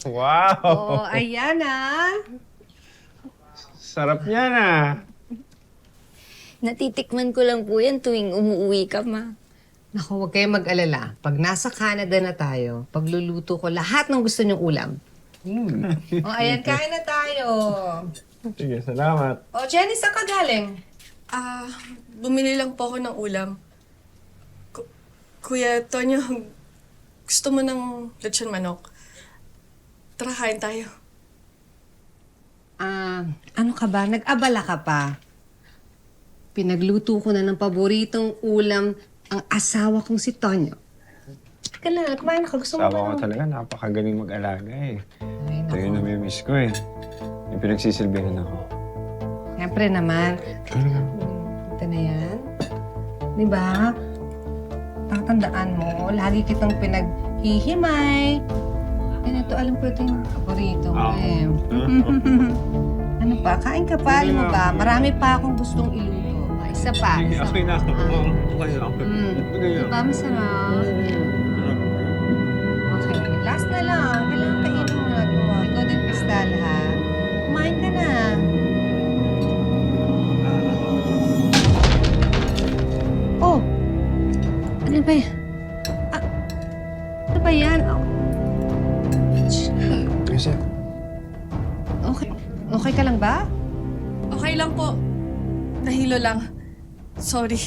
Wow! Oh, ayan Sarap niya na. Natitikman ko lang po yan tuwing umuwi ka, ma. Naku, huwag kayong mag-alala. Pag nasa Canada na tayo, pagluluto ko lahat ng gusto niyong ulam. Oh, ayan, kain na tayo. Sige, salamat. Oh, Jenny, saan ka galing? Bumili lang po ako ng ulam. Kuya Tonyo, gusto mo ng lechon manok? Tara, kain tayo. Ano ka ba? Nag-abala ka pa? Pinagluto ko na ng paboritong ulam ang asawa kong si Tonyo. Teka lang, kumain ka. Gusto mo ba? Sawa ko talaga, napakagaling mag-alaga eh. Ay, Ito yung naku. namimiss ko eh. Yung pinagsisilbihan ako. Siyempre naman. Ito na yan. Di ba? Tatandaan mo, lagi kitang pinaghihimay. Yan, ito, alam ko ito yung paborito mo eh. Ano pa? Kain ka pa, alam mo ba? Marami pa akong gustong iluto. Isa pa. Isa Okay na ako. pa. Okay na ako. Diba, masarap? Okay, last na lang. Kailangan kainin mo na ito. Ikaw din, Crystal, ha? Kumain ka na. Oh! Ano ba yan? Ano ba yan? Oh. Kasi, Okay. Okay ka lang ba? Okay lang po. Nahilo lang. Sorry.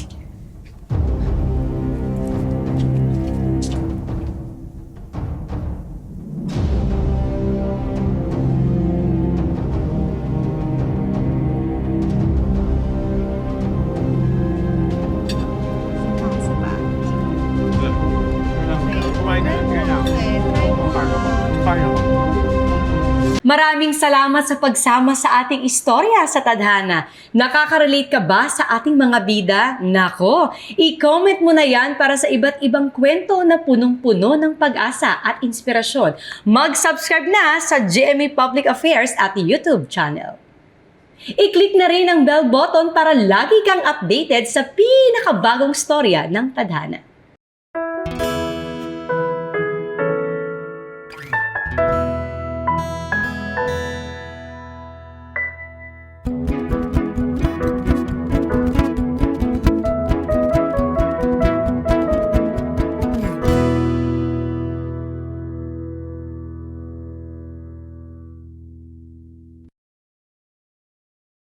Isa pa. kumain ka na. Okay, try mo. Paano? Maraming salamat sa pagsama sa ating istorya sa Tadhana. Nakaka-relate ka ba sa ating mga bida? Nako, i-comment mo na yan para sa iba't ibang kwento na punong-puno ng pag-asa at inspirasyon. Mag-subscribe na sa GMA Public Affairs at YouTube channel. I-click na rin ang bell button para lagi kang updated sa pinakabagong storya ng Tadhana.